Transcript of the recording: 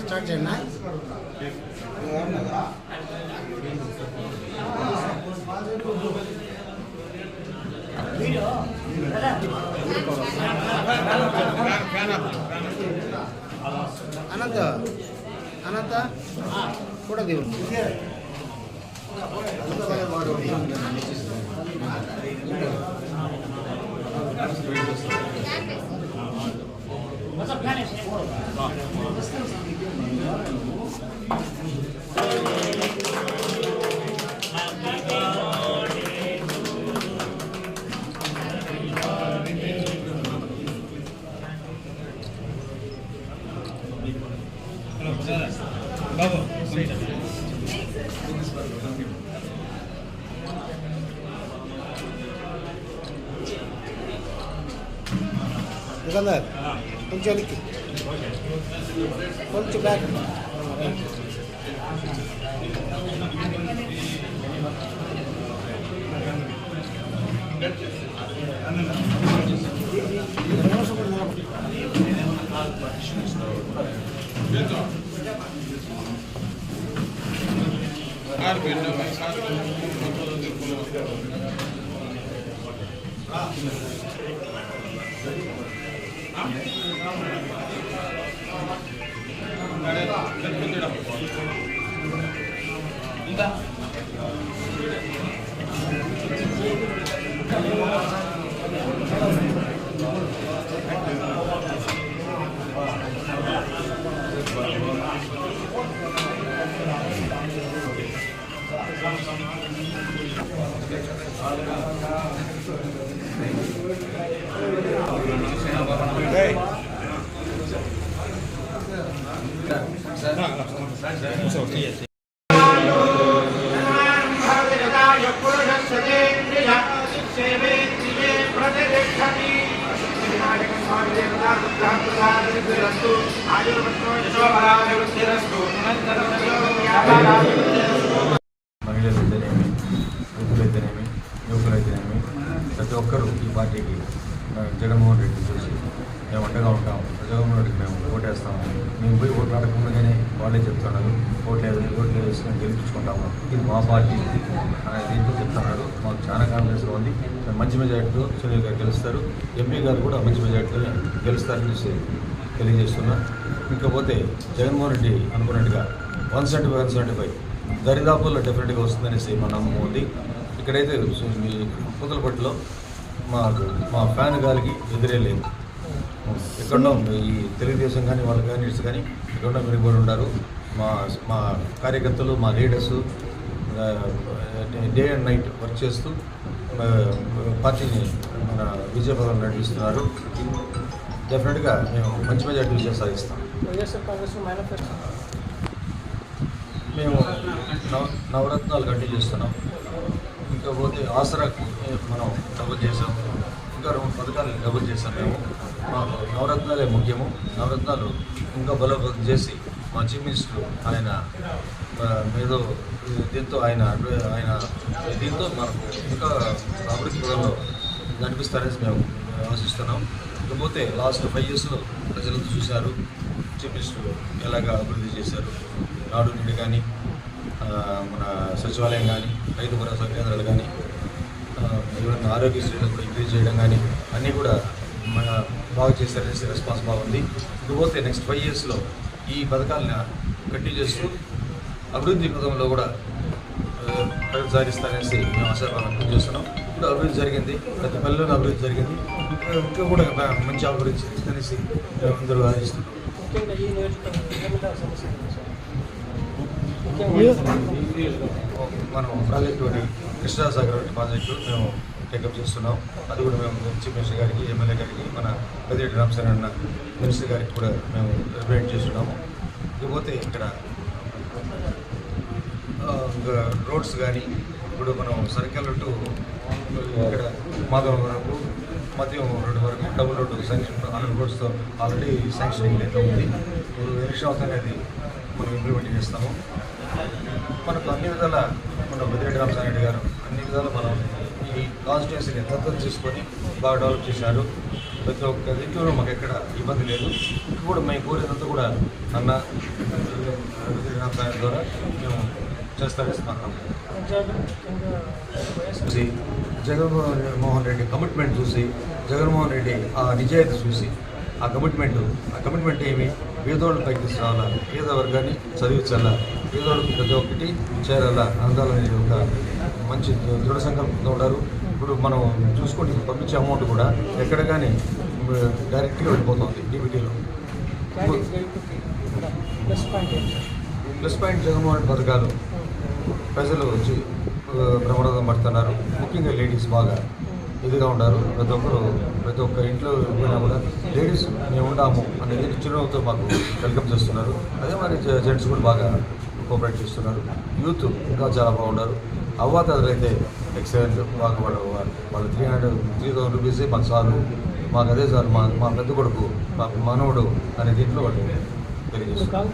Start చేయండి. అనంత అనంత కూడా దేవుడు బాబు దుకాణదార్ కొంచెం వెనక్కి కొంచెం బ్యాక్ ఇంకా మహిళలైతేనేమి వృద్ధులైతేనేమి యువకులైతేనేమి ప్రతి ఒక్కరూ ఈ పార్టీకి జగన్మోహన్ రెడ్డి చూసి మేము అండగా ఉంటాం. జగన్మోహన్ రెడ్డికి మేము ఓటేస్తాము. మేము పోయి ఓట్లు అడగకుండానే వాళ్ళే చెప్తున్నారు ఓట్లు వేసుకొని గెలిపించుకుంటాము, ఇది మా పార్టీ అనేది దీంతో చెప్తున్నాడు. మాకు చాలా కాన్ఫిడెన్స్గా ఉంది. మేము మంచి మెజార్టీతో సునీల్ గారు గెలుస్తారు, ఎంపీ గారు కూడా మంచి మెజార్టీతో గెలుస్తారని తెలియజేస్తున్నా. ఇంకపోతే జగన్మోహన్ రెడ్డి అనుకున్నట్టుగా 175 దరిదాపుల్లో డెఫినెట్గా వస్తుందనేసి మా నమ్మకం ఉంది. ఇక్కడైతే పూతలపట్టులో మా ఫ్యాన్ గాలికి ఎదురే లేదు. ఎక్కడో ఈ తెలుగుదేశం కానీ వాళ్ళ క్యాండిడేట్స్ కానీ ఎక్కడో మెరుగుపడి ఉన్నారు. మా కార్యకర్తలు, మా leaders day and night work చేస్తూ పార్టీని మన విజయపథం నడిపిస్తున్నారు. డెఫినెట్గా మేము మంచి మెజార్టీ విజయం సాధిస్తాం. మేము నవరత్నాలు కంటిన్యూ చేస్తున్నాం. ఇంకా పోతే ఆసరాకు మనం డబుల్ చేసాం, ఇంకా 2 పథకాలు డబుల్ చేసాం. మేము మాకు నవరత్నాలే ముఖ్యము. నవరత్నాలు ఇంకా బలోపేతం చేసి మా చీఫ్ మినిస్టర్ ఆయన ఏదో దీంతో దీంతో మనకు ఇంకా అభివృద్ధి పదంలో నడిపిస్తారని మేము ఆశిస్తున్నాం. ఇకపోతే లాస్ట్ 5 yearsలో ప్రజలంతా చూశారు చీఫ్ మినిస్టర్ ఎలాగ అభివృద్ధి చేశారు. నాడు నేడు కానీ, మన సచివాలయం కానీ, రైతు భరోసా కేంద్రాలు కానీ, ఈవెన్ ఆరోగ్యశ్రీలో కూడా ఇంక్రీజ్ చేయడం కానీ అన్నీ కూడా మన బాగా చేశారనేసి రెస్పాన్స్ బాగుంది. ఇకపోతే నెక్స్ట్ 5 yearsలో ఈ పథకాలను కంటిన్యూ చేస్తూ అభివృద్ధి పథంలో కూడా సాధిస్తారనేసి మేము ఆశాభావం చేస్తున్నాం. ఇప్పుడు అభివృద్ధి జరిగింది, ప్రతి పల్లెలో అభివృద్ధి జరిగింది, ఇంకా కూడా మంచి అభివృద్ధి అనేసి అందరూ ఆశిస్తున్నాం. మనం ప్రాజెక్టు కృష్ణాసాగర్ ప్రాజెక్టు మేము టేకప్ చేస్తున్నాం. అది కూడా మేము చీఫ్ మినిస్టర్ గారికి, ఎమ్మెల్యే గారికి, మన పెద్దిరెడ్డి రామచంద్రన్న మినిస్టర్ గారికి కూడా మేము రిప్రజెంట్ చేస్తున్నాము. ఇకపోతే ఇక్కడ రోడ్స్ కానీ ఇప్పుడు మనం సర్కిల్ టు ఇక్కడ మాధవరం వరకు, మధ్యం రోడ్డు వరకు double road sanction 100 crores already sanctioning అయితే ఉంది. ఇప్పుడు ఎలక్షన్ అవుతుంది, అది మనం ఇంప్లిమెంట్ చేస్తాము. మనకు అన్ని విధాల మన బెదిరెడ్డి రామచంద్ర గారు అన్ని విధాలు మనం ఈ కాన్స్టిట్యున్సీని దత్తత తీసుకొని బాగా డెవలప్ చేశారు. ప్రతి ఒక్క దీంట్లో మాకు ఎక్కడ ఇబ్బంది లేదు. ఇప్పుడు మేము కోరినంత కూడా అన్న బెదిరెడ్డి రామచంద్ర ద్వారా మేము చేస్తాం. చూసి జగన్మోహన్ రెడ్డి కమిట్మెంట్ చూసి, జగన్మోహన్ రెడ్డి ఆ నిజాయితీ చూసి, ఆ కమిట్మెంట్ ఏమి పేదోళ్ళ పైకి తీసుకురావాలా, పేద వర్గాన్ని చదివించాలా, పేదోళ్ళకి ప్రతి ఒక్కటి చేరాలా, అందాలని ఒక మంచి దృఢ సంకల్పంతో ఉన్నారు. ఇప్పుడు మనం చూసుకుంటే పంపించే అమౌంట్ కూడా ఎక్కడ కానీ డైరెక్ట్గా వెళ్ళిపోతుంది డీబీటీలో. ప్లస్ పాయింట్ జగన్మోహన్ రెడ్డి పథకాలు ప్రజలు వచ్చి ప్రమాదం పడుతున్నారు. ముఖ్యంగా లేడీస్ బాగా ఇదిగా ఉన్నారు. ప్రతి ఒక్క ఇంట్లో పోయినా కూడా లేడీస్ మేము ఉంటాము అనేది చిరునవ్వుతో మాకు వెల్కమ్ చేస్తున్నారు. అదే మరి జెంట్స్ కూడా బాగా కోఆపరేట్ చేస్తున్నారు. యూత్ ఇంకా చాలా బాగున్నారు. అవ్వాతాదులు అయితే ఎక్సలెంట్. బాగా వాళ్ళు 3,000 రూపీసే మాకు చాలు, మాకు అదే చాలు, మా పెద్ద కొడుకు మా మనవడు అనే దీంట్లో వాళ్ళు తెలియజేస్తారు.